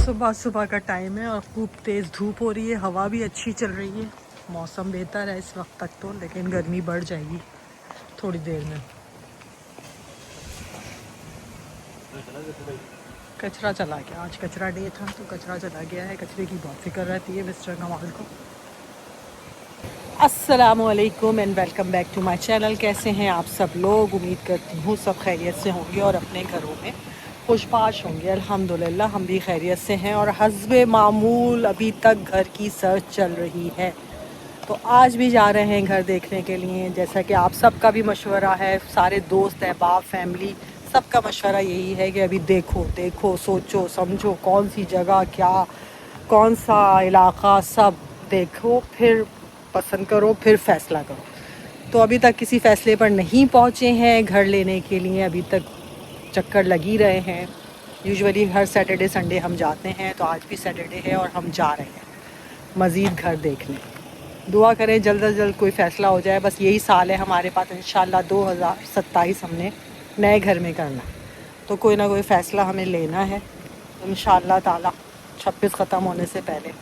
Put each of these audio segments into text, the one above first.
सुबह सुबह का टाइम है और खूब तेज़ धूप हो रही है, हवा भी अच्छी चल रही है। मौसम बेहतर है इस वक्त तक तो, लेकिन गर्मी बढ़ जाएगी थोड़ी देर में। कचरा चला गया, आज कचरा डे था तो कचरा चला गया है। कचरे की बहुत फिक्र रहती है मिस्टर नवाज को। अस्सलामुअलैकुम and welcome back to my channel. कैसे हैं आप सब लोग? उम्मीद करती हूँ सब खैरियत से होंगे और अपने घरों में खुशबाश होंगे। अल्हम्दुलिल्लाह हम भी खैरियत से हैं और हस्बे मामूल अभी तक घर की सर्च चल रही है। तो आज भी जा रहे हैं घर देखने के लिए। जैसा कि आप सबका भी मशवरा है, सारे दोस्त अहबाब फैमिली सबका मशवरा यही है कि अभी देखो सोचो समझो कौन सी जगह, क्या कौन सा इलाका, सब देखो फिर पसंद करो फिर फ़ैसला करो। तो अभी तक किसी फ़ैसले पर नहीं पहुँचे हैं घर लेने के लिए, अभी तक चक्कर लगी रहे हैं। यूजुअली हर सैटरडे संडे हम जाते हैं, तो आज भी सैटरडे है और हम जा रहे हैं मज़ीद घर देखने। दुआ करें जल्द से जल्द कोई फ़ैसला हो जाए। बस यही साल है हमारे पास, इंशाल्लाह 2027 हमने नए घर में करना, तो कोई ना कोई फ़ैसला हमें लेना है इंशाल्लाह ताला 26 ख़त्म होने से पहले।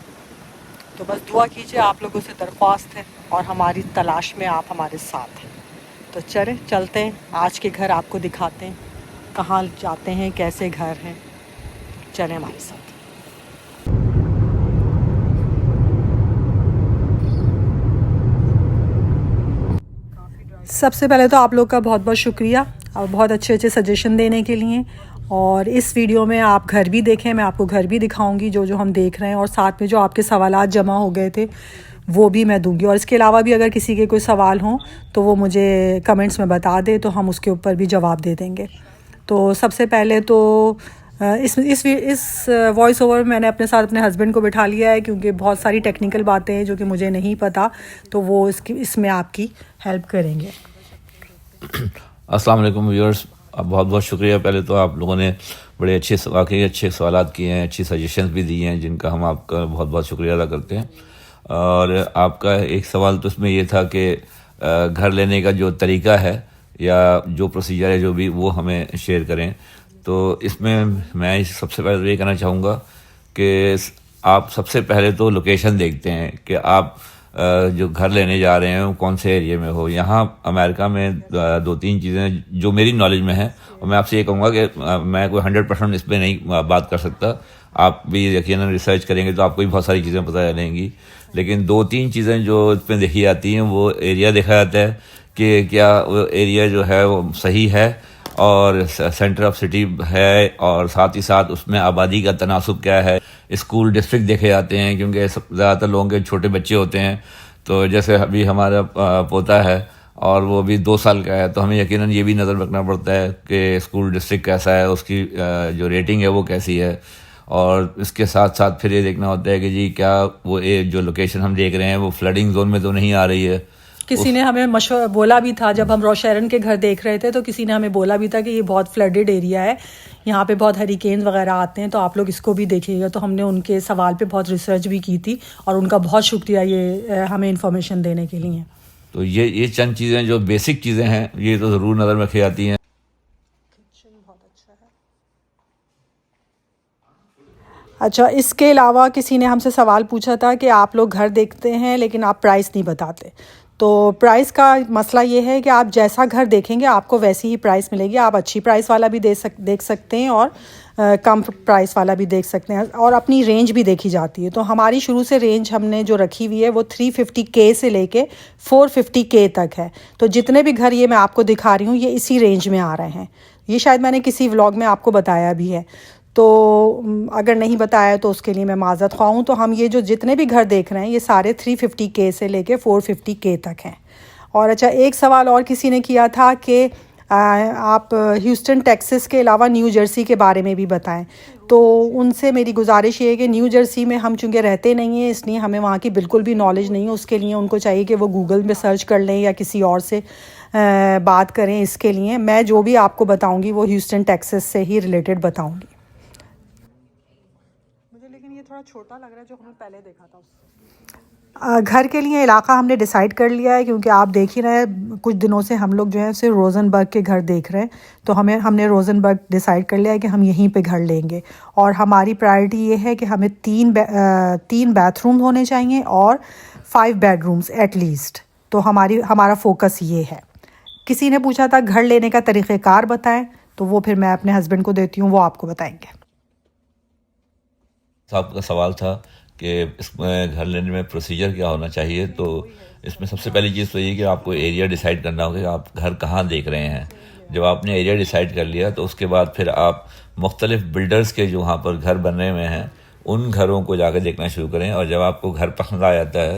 तो बस दुआ कीजिए, आप लोगों से दरख्वास्त है और हमारी तलाश में आप हमारे साथ हैं। तो चलते हैं आज के घर आपको दिखाते हैं, कहाँ जाते हैं, कैसे घर हैं। चलें हमारे साथ। सबसे पहले तो आप लोग का बहुत बहुत शुक्रिया और बहुत अच्छे अच्छे सजेशन देने के लिए। और इस वीडियो में आप घर भी देखें, मैं आपको घर भी दिखाऊंगी जो जो हम देख रहे हैं, और साथ में जो आपके सवालात जमा हो गए थे वो भी मैं दूंगी। और इसके अलावा भी अगर किसी के कोई सवाल हों तो वो मुझे कमेंट्स में बता दे, तो हम उसके ऊपर भी जवाब दे देंगे। तो सबसे पहले तो इस वॉइस ओवर में मैंने अपने साथ अपने हस्बैंड को बिठा लिया है, क्योंकि बहुत सारी टेक्निकल बातें हैं जो कि मुझे नहीं पता, तो वो इसमें आपकी हेल्प करेंगे। अस्सलाम वालेकुम व्यूअर्स, बहुत बहुत शुक्रिया। पहले तो आप लोगों ने बड़े अच्छे सवालात किए हैं, अच्छी सजेशंस भी दिए हैं, जिनका हम आपका बहुत बहुत शुक्रिया अदा करते हैं। और आपका एक सवाल तो इसमें ये था कि घर लेने का जो तरीका है या जो प्रोसीजर है जो भी, वो हमें शेयर करें। तो इसमें मैं सबसे पहले तो ये कहना चाहूँगा कि आप सबसे पहले तो लोकेशन देखते हैं कि आप जो घर लेने जा रहे हैं वो कौन से एरिया में हो। यहाँ अमेरिका में दो तीन चीज़ें जो मेरी नॉलेज में है, और मैं आपसे ये कहूँगा कि मैं कोई 100% इस पर नहीं बात कर सकता। आप भी यकीनन रिसर्च करेंगे तो आपको भी बहुत सारी चीज़ें पता चलेंगी। लेकिन दो तीन चीज़ें जो इसमें देखी जाती हैं, वो एरिया देखा जाता है कि क्या वो एरिया जो है वो सही है और सेंटर ऑफ सिटी है, और साथ ही साथ उसमें आबादी का तनासुब क्या है। स्कूल डिस्ट्रिक्ट देखे जाते हैं, क्योंकि ज़्यादातर लोगों के छोटे बच्चे होते हैं। तो जैसे अभी हमारा पोता है और वो अभी 2 साल का है, तो हमें यकीनन ये भी नज़र रखना पड़ता है कि स्कूल डिस्ट्रिक्ट कैसा है, उसकी जो रेटिंग है वो कैसी है। और इसके साथ साथ फिर ये देखना होता है कि जी क्या वो जो लोकेशन हम देख रहे हैं वो फ्लडिंग जोन में तो नहीं आ रही है। किसी ने हमें मशवरा बोला भी था, जब हम रोशैरन के घर देख रहे थे तो किसी ने हमें बोला भी था कि ये बहुत फ्लडेड एरिया है, यहाँ पे बहुत हरिकेन वगैरह आते हैं, तो आप लोग इसको भी देखिएगा। तो हमने उनके सवाल पे बहुत रिसर्च भी की थी और उनका बहुत शुक्रिया ये हमें इन्फॉर्मेशन देने के लिए। तो ये चंद चीज़ें जो बेसिक चीज़ें हैं, ये तो ज़रूर नज़र में रखी जाती हैं। अच्छा, इसके अलावा किसी ने हमसे सवाल पूछा था कि आप लोग घर देखते हैं लेकिन आप प्राइस नहीं बताते। तो प्राइस का मसला ये है कि आप जैसा घर देखेंगे आपको वैसी ही प्राइस मिलेगी। आप अच्छी प्राइस वाला भी देख सकते हैं और कम प्राइस वाला भी देख सकते हैं, और अपनी रेंज भी देखी जाती है। तो हमारी शुरू से रेंज हमने जो रखी हुई है वो 350K से लेके 450K तक है। तो जितने भी घर ये मैं आपको दिखा रही हूँ ये इसी रेंज में आ रहे हैं। ये शायद मैंने किसी व्लॉग में आपको बताया भी है, तो अगर नहीं बताया तो उसके लिए मैं माज़रत ख़्वाह हूँ। तो हम ये जो जितने भी घर देख रहे हैं ये सारे 350K से लेके 450K तक हैं। और अच्छा, एक सवाल और किसी ने किया था कि आप ह्यूस्टन टेक्सास के अलावा न्यू जर्सी के बारे में भी बताएं। तो उनसे मेरी गुजारिश ये है कि न्यू जर्सी में हम चूँकि रहते नहीं हैं, इसलिए हमें वहाँ की बिल्कुल भी नॉलेज नहीं है। उसके लिए उनको चाहिए कि वो गूगल में सर्च कर लें या किसी और से बात करें। इसके लिए मैं जो भी आपको बताऊँगी वो ह्यूस्टन टेक्सास से ही रिलेटेड बताऊँगी। लेकिन ये थोड़ा छोटा लग रहा है जो हमने पहले देखा था उससे। घर के लिए इलाका हमने डिसाइड कर लिया है, क्योंकि आप देख ही रहे हैं कुछ दिनों से हम लोग जो है सिर्फ रोज़नबर्ग के घर देख रहे हैं। तो हमने रोज़नबर्ग डिसाइड कर लिया है कि हम यहीं पे घर लेंगे। और हमारी प्रायोरिटी ये है कि हमें 3 बाथरूम होने चाहिए और 5 बेडरूम्स एटलीस्ट। तो हमारा फोकस ये है। किसी ने पूछा था घर लेने का तरीक़ेकार बताएं, तो वो फिर मैं अपने हस्बैंड को देती हूँ, वो आपको बताएंगे। साहब का सवाल था कि इसमें घर लेने में प्रोसीजर क्या होना चाहिए। तो इसमें सबसे पहली चीज़ तो ये कि आपको एरिया डिसाइड करना होगा कि आप घर कहाँ देख रहे हैं। जब आपने एरिया डिसाइड कर लिया तो उसके बाद फिर आप मुख्तलिफ बिल्डर्स के जो वहाँ पर घर बनने हुए हैं उन घरों को जाकर देखना शुरू करें। और जब आपको घर पसंद आ जाता है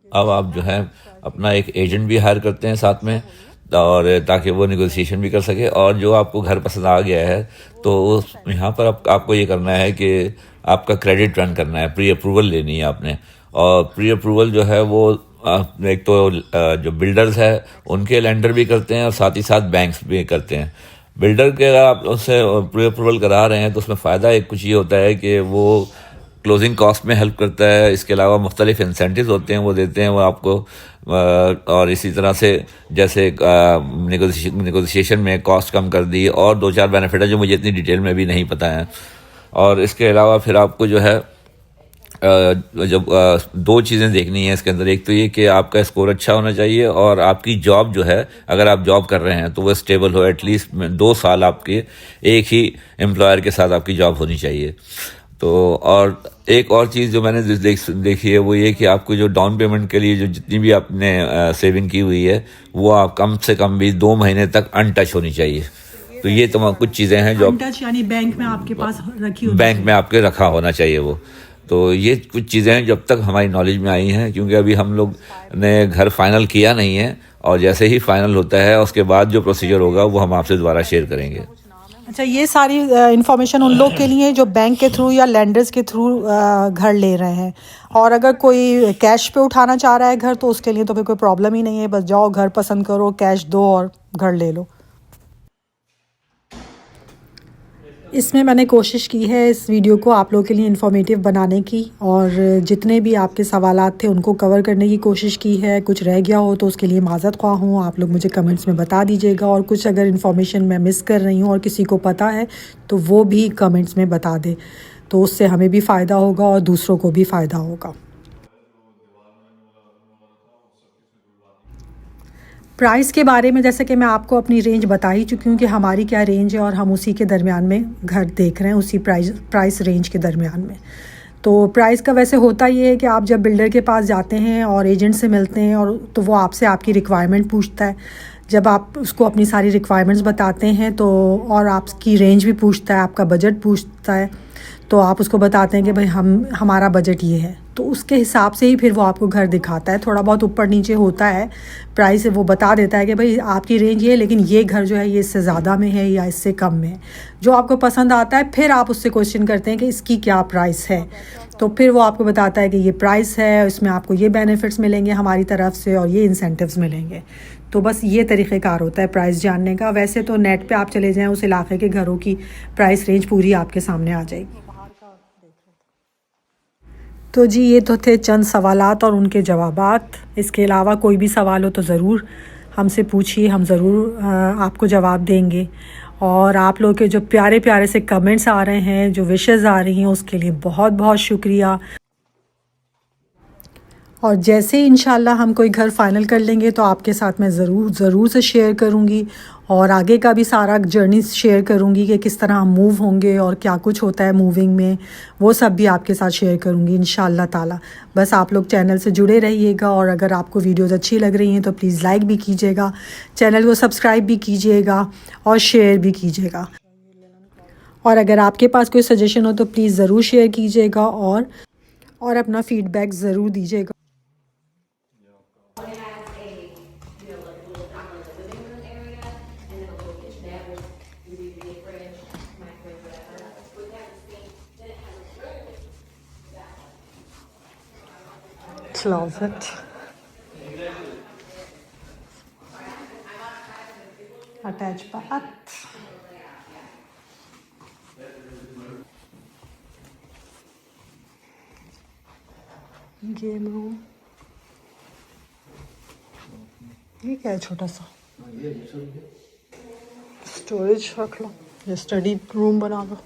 अब आप जो है अपना एक एजेंट भी हायर करते हैं साथ में, और ताकि वो नेगोशिएशन भी कर सके। और जो आपको घर पसंद आ गया है तो यहाँ पर आपको ये करना है कि आपका क्रेडिट रन करना है, प्री अप्रूवल लेनी है आपने। और प्री अप्रूवल जो है वो एक तो जो बिल्डर्स है उनके लेंडर भी करते हैं और साथ ही साथ बैंक्स भी करते हैं। बिल्डर के अगर आप उससे प्री अप्रूवल करा रहे हैं तो उसमें फ़ायदा एक कुछ ये होता है कि वो क्लोजिंग कॉस्ट में हेल्प करता है। इसके अलावा मुख्तलिफ इंसेंटिव होते हैं वो देते हैं वो आपको। और इसी तरह से जैसे नेगोशिएशन में कॉस्ट कम कर दी और 2-4 बेनिफिट है जो मुझे इतनी डिटेल में भी नहीं पता है। और इसके अलावा फिर आपको जो है जब 2 चीज़ें देखनी है इसके अंदर। एक तो ये कि आपका स्कोर अच्छा होना चाहिए और आपकी जॉब जो है अगर आप जॉब कर रहे हैं तो वो स्टेबल हो, एटलीस्ट 2 साल आपके एक ही एम्प्लॉयर के साथ आपकी जॉब होनी चाहिए। तो और एक और चीज़ जो मैंने देखी है वो ये कि आपको जो डाउन पेमेंट के लिए जो जितनी भी आपने सेविंग की हुई है वो आप कम से कम भी 2 महीने तक अनटच होनी चाहिए। तो ये तमाम कुछ चीज़ें हैं जो अनटच यानी बैंक में आपके पास रखी होनी बैंक में आपके रखा होना चाहिए वो। तो ये कुछ चीज़ें हैं जब तक हमारी नॉलेज में आई हैं, क्योंकि अभी हम लोग ने घर फाइनल किया नहीं है। और जैसे ही फाइनल होता है उसके बाद जो प्रोसीजर होगा वो हम आपसे दोबारा शेयर करेंगे। अच्छा, ये सारी इन्फॉर्मेशन उन लोग के लिए जो बैंक के थ्रू या लैंडर्स के थ्रू घर ले रहे हैं। और अगर कोई कैश पे उठाना चाह रहा है घर, तो उसके लिए तो फिर कोई प्रॉब्लम ही नहीं है। बस जाओ, घर पसंद करो, कैश दो और घर ले लो। इसमें मैंने कोशिश की है इस वीडियो को आप लोगों के लिए इन्फॉर्मेटिव बनाने की, और जितने भी आपके सवालात थे उनको कवर करने की कोशिश की है। कुछ रह गया हो तो उसके लिए माज़रत ख्वाह हूँ, आप लोग मुझे कमेंट्स में बता दीजिएगा। और कुछ अगर इन्फॉर्मेशन मैं मिस कर रही हूँ और किसी को पता है तो वो भी कमेंट्स में बता दे, तो उससे हमें भी फ़ायदा होगा और दूसरों को भी फ़ायदा होगा। प्राइस के बारे में जैसे कि मैं आपको अपनी रेंज बता ही चुकी हूँ कि हमारी क्या रेंज है, और हम उसी के दरमियान में घर देख रहे हैं, उसी प्राइस रेंज के दरमियान में। तो प्राइस का वैसे होता ये है कि आप जब बिल्डर के पास जाते हैं और एजेंट से मिलते हैं, और तो वो आपसे आपकी रिक्वायरमेंट पूछता है। जब आप उसको अपनी सारी रिक्वायरमेंट्स बताते हैं तो, और आपकी रेंज भी पूछता है, आपका बजट पूछता है, तो आप उसको बताते हैं कि भाई हमारा बजट ये है, तो उसके हिसाब से ही फिर वो आपको घर दिखाता है। थोड़ा बहुत ऊपर नीचे होता है प्राइस, वो बता देता है कि भाई आपकी रेंज ये है, लेकिन ये घर जो है ये इससे ज़्यादा में है या इससे कम में है। जो आपको पसंद आता है फिर आप उससे क्वेश्चन करते हैं कि इसकी क्या प्राइस है, तो फिर वो आपको बताता है कि ये प्राइस है, इसमें आपको ये बेनिफिट्स मिलेंगे हमारी तरफ से और ये इंसेंटिव्स मिलेंगे। तो बस ये तरीक़ेकार होता है प्राइस जानने का। वैसे तो नेट पे आप चले जाएं, उस इलाके के घरों की प्राइस रेंज पूरी आपके सामने आ जाएगी। तो जी, ये तो थे चंद सवालात और उनके जवाबात। इसके अलावा कोई भी सवाल हो तो ज़रूर हमसे पूछिए, हम ज़रूर आपको जवाब देंगे। और आप लोग के जो प्यारे प्यारे से कमेंट्स आ रहे हैं, जो विशेज़ आ रही हैं, उसके लिए बहुत बहुत शुक्रिया। और जैसे ही इंशाल्लाह हम कोई घर फ़ाइनल कर लेंगे तो आपके साथ मैं ज़रूर से शेयर करूँगी, और आगे का भी सारा जर्नी शेयर करूँगी कि किस तरह हम मूव होंगे और क्या कुछ होता है मूविंग में, वो सब भी आपके साथ शेयर करूँगी इंशाल्लाह ताला। बस आप लोग चैनल से जुड़े रहिएगा, और अगर आपको वीडियोज़ अच्छी लग रही हैं तो प्लीज़ लाइक भी कीजिएगा, चैनल को सब्सक्राइब भी कीजिएगा और शेयर भी कीजिएगा। और अगर आपके पास कोई सजेशन हो तो प्लीज़ ज़रूर शेयर कीजिएगा, और अपना फ़ीडबैक ज़रूर दीजिएगा। Closet, attached bath, game room, ये क्या है छोटा सा स्टोरेज रख लो, ये स्टडी रूम बना लो।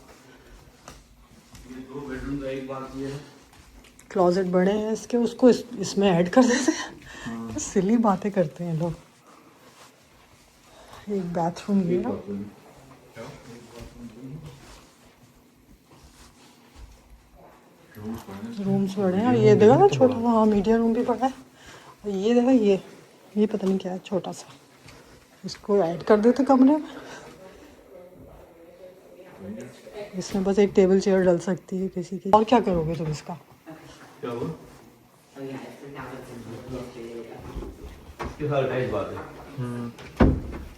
क्लोजेट बड़े हैं इसके, उसको इसमें ऐड कर देते हैं। सिली बातें करते हैं लोग। एक बाथरूम ये ना, रूम्स बड़े हैं। और ये देखो ना छोटा सा, हाँ मीडिया रूम भी बड़ा है। और ये देखो ये पता नहीं क्या है छोटा सा, इसको ऐड कर देते कमरे में। इसमें बस एक टेबल चेयर डल सकती है किसी की। और क्या करोगे तुम इसका?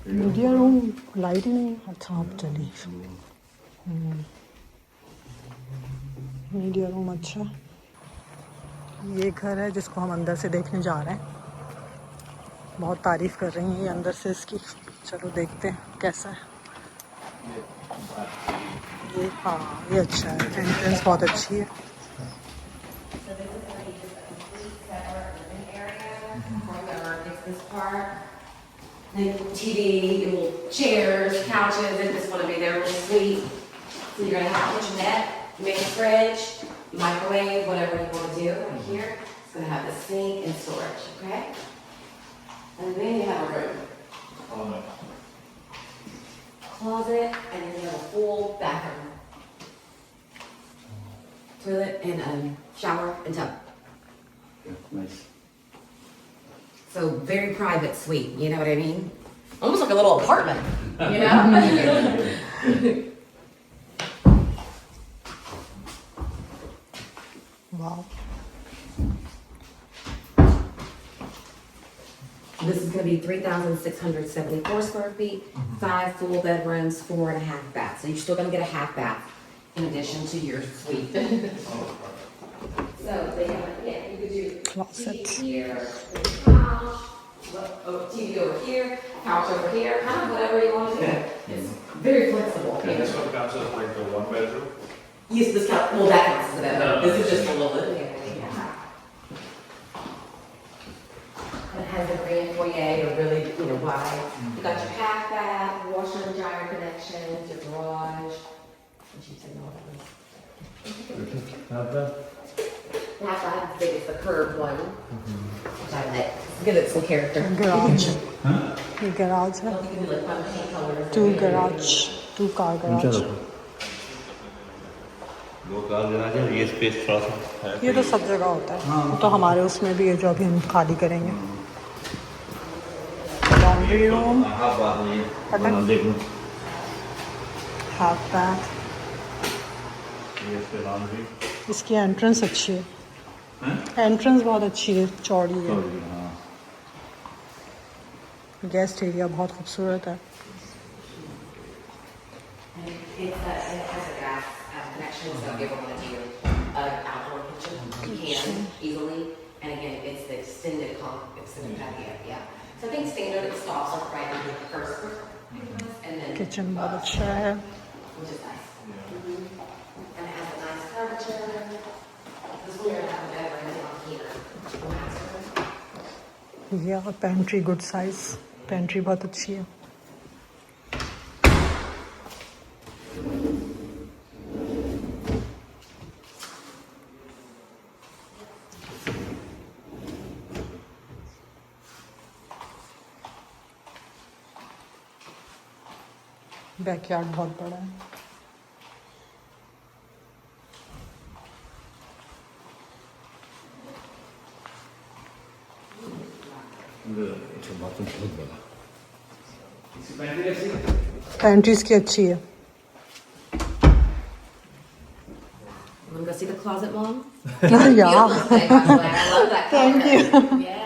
मीडिया रूम लाइट ही नहीं। अच्छा आप चलिए, मीडिया रूम अच्छा। ये घर है जिसको हम अंदर से देखने जा रहे हैं। बहुत तारीफ कर रही हैं ये अंदर से इसकी। चलो देखते हैं कैसा है ये। हाँ ये अच्छा है, एंट्रेंस बहुत अच्छी है। TV, little chairs, couches, if this want to be their little suite. So you're gonna have a kitchenette, mini fridge, microwave, whatever you want to do right here. It's gonna have the sink and storage, okay? And then you have a room. Closet, and then you have a full bathroom. Toilet and shower and tub. Yeah, nice. So very private suite, you know what I mean? Almost like a little apartment, you know? वाह, This is gonna be 3,674 square feet, 5 full bedrooms, 4.5 baths. So you're still gonna get a half bath in addition to your suite. So they have, yeah, you could do Closet. TV here, couch, TV over here, couch over here, kind of whatever you want to do. It's very flexible. And this one counts as like the one bedroom? Yes, this count, well, that counts as a bedroom. This is just a little living area. Yeah. It has a grand foyer, a really, wide. You got your half bath, washer and dryer connections, your garage. What you say, no, that was. Half bath, big as the curved one. Which I like. Give it some character. Garage, ये garage है। You can do like fun paint colors. 2 garage, 2 car garage. दो car garage है, ये space थोड़ा सा है। ये तो सब जगह होता है, वो तो हमारे उसमें भी है जो अभी हम खाली करेंगे। लॉन्ड्री रूम, हाँ बात नहीं है, देख लो हाफ बैथ। ये इसके लॉन्ड्री। इसकी एंट्रेंस अच्छी है, एंट्रेंस बहुत अच्छी है, चौड़ी है। हाँ गेस्ट एरिया बहुत खूबसूरत है। It has a gas connection, so if you ever want to do an outdoor kitchen, you can easily. And again, it's the extended patio, yeah. So I think standard it stops like right in the first, and then kitchen बहुत अच्छा है। which is nice. And it has a nice curvature. This one you're gonna have a bedroom on here. ये और pantry good size, pantry बहुत अच्छी है। Backyard बहुत बड़ा है। अच्छा बाथरूम बहुत बड़ा। पेंट्री इसकी अच्छी है। Want to go see the closet, Mom? Yeah. I love that. Thank you. Yes.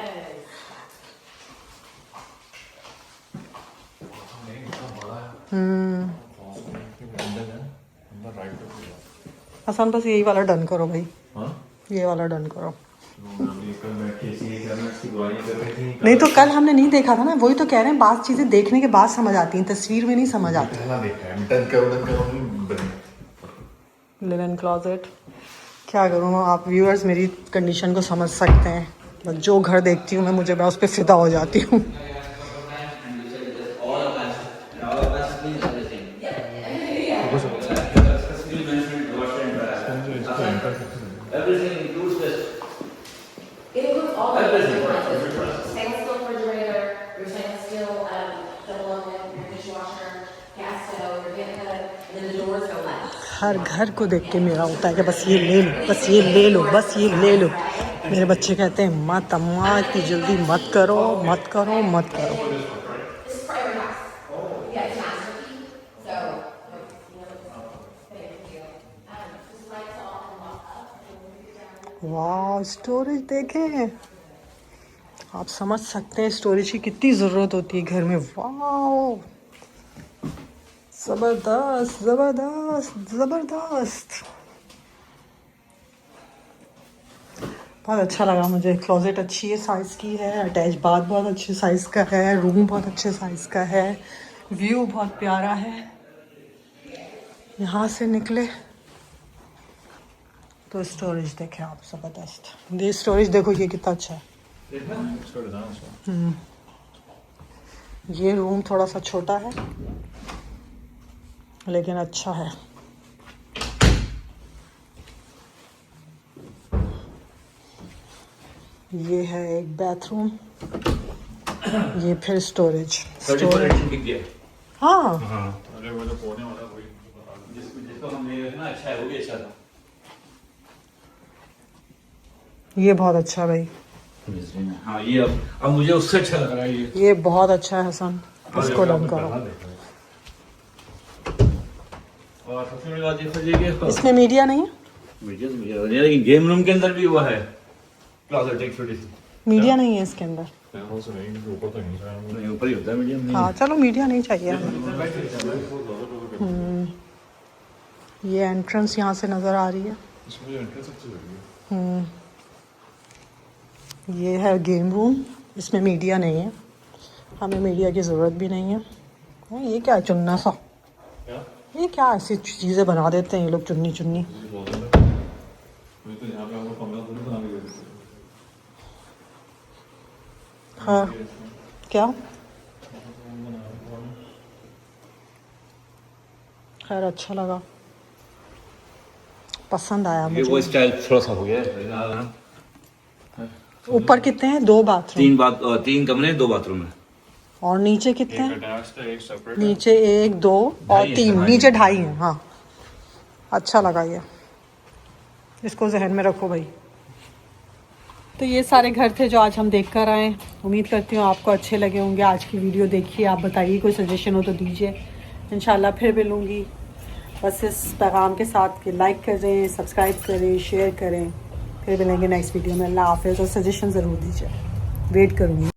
Hasan बस यही वाला डन करो भाई, हाँ ये वाला डन करो। कल बैठे सी करना इसकी बुराई कर रही थी। नहीं तो कल हमने नहीं देखा था ना, वही तो कह रहे हैं, बात चीजें देखने के बाद समझ आती हैं, तस्वीर में नहीं समझ आती। पहला देखा है डन करो लिव इन क्लोजेट, क्या करूँ, आप व्यूअर्स मेरी कंडीशन को समझ सकते हैं। बस जो घर देखती हूँ मैं, मैं उस पर फिदा हो जाती हूँ। Everything includes this. It includes all the Everything. appliances. Stainless steel refrigerator, your stainless steel double oven, your dishwasher, gas stove, your vent hood, and then the doors go left. हर घर को देख के मेरा होता है कि बस ये ले लो, बस ये ले लो, बस ये ले लो। मेरे बच्चे कहते हैं मत अम्मा इतनी जल्दी मत करो, मत करो, मत करो। This is for every house. Yeah, it's master key. So, thank you. This lights off and lock up. वाह स्टोरेज देखें, आप समझ सकते हैं स्टोरेज की कितनी ज़रूरत होती है घर में। वाह ज़बरदस्त ज़बरदस्त ज़बरदस्त, बहुत अच्छा लगा मुझे। क्लोजेट अच्छी है साइज़ की है, अटैच बाथ बहुत अच्छे साइज़ का है, रूम बहुत अच्छे साइज़ का है, व्यू बहुत प्यारा है। यहाँ से निकले तो स्टोरेज देखें आप, ज़बरदस्त। ये स्टोरेज देखो ये कितना अच्छा है। ये रूम थोड़ा सा छोटा है लेकिन अच्छा है। ये है एक बाथरूम, ये फिर स्टोरेज। हाँ अरे वो तो पोने वाला कोई जिसको हम ले ना अच्छा है, वो भी अच्छा था। ये बहुत अच्छा है भाई, हाँ ये अब मुझे उससे अच्छा लग रहा है ये। ये बहुत अच्छा है हसन, इसको डन करो। और सबसे बड़ी बात देखो ये कि इसमें मीडिया नहीं है, लेकिन गेम रूम के अंदर भी वो है क्लोजेट एक छोटी सी। मीडिया नहीं है इसके अंदर। हो सके ऊपर तो नहीं जाएगा। नहीं ऊपर ही होता है मीडियम। हाँ चलो मीडिया नहीं चाहिए हमें। ये एंट्रेंस यहाँ से नज़र आ रही है। इसमें एंट्रेंस अच्छी लगी है। ये है गेम रूम, इसमें मीडिया नहीं है, हमें मीडिया की ज़रूरत भी नहीं है। ये क्या है चुन्ना सा, क्या ये क्या ऐसी चीज़ें बना देते हैं ये लोग, चुन्नी चुन्नी। ये बोल रहे हैं तो यहाँ पे हमको कमरा थोड़ी बना के दे देते हैं। हाँ क्या खैर अच्छा लगा, पसंद आया ये मुझे। वो स्टाइल थोड़ा सा हो गया है। ऊपर कितने हैं? 2 बाथरूम, 3 कमरे 2 बाथरूम है। और नीचे कितने एक हैं? अटैच्ड है, एक सेपरेट है। नीचे 1 2 और 3, नीचे 2.5 हैं। हाँ अच्छा लगा ये, इसको जहन में रखो भाई। तो ये सारे घर थे जो आज हम देख कर आए। उम्मीद करती हूँ आपको अच्छे लगे होंगे। आज की वीडियो देखिए, आप बताइए कोई सजेशन हो तो दीजिए, इंशाल्लाह फिर मिलूँगी। बस इस पैगाम के साथ कि लाइक करें, सब्सक्राइब करें, शेयर करें। फिर मिलेंगे नेक्स्ट वीडियो में। अल्लाह हाफ़िज़, और सजेशन ज़रूर दीजिए, वेट करूँगी।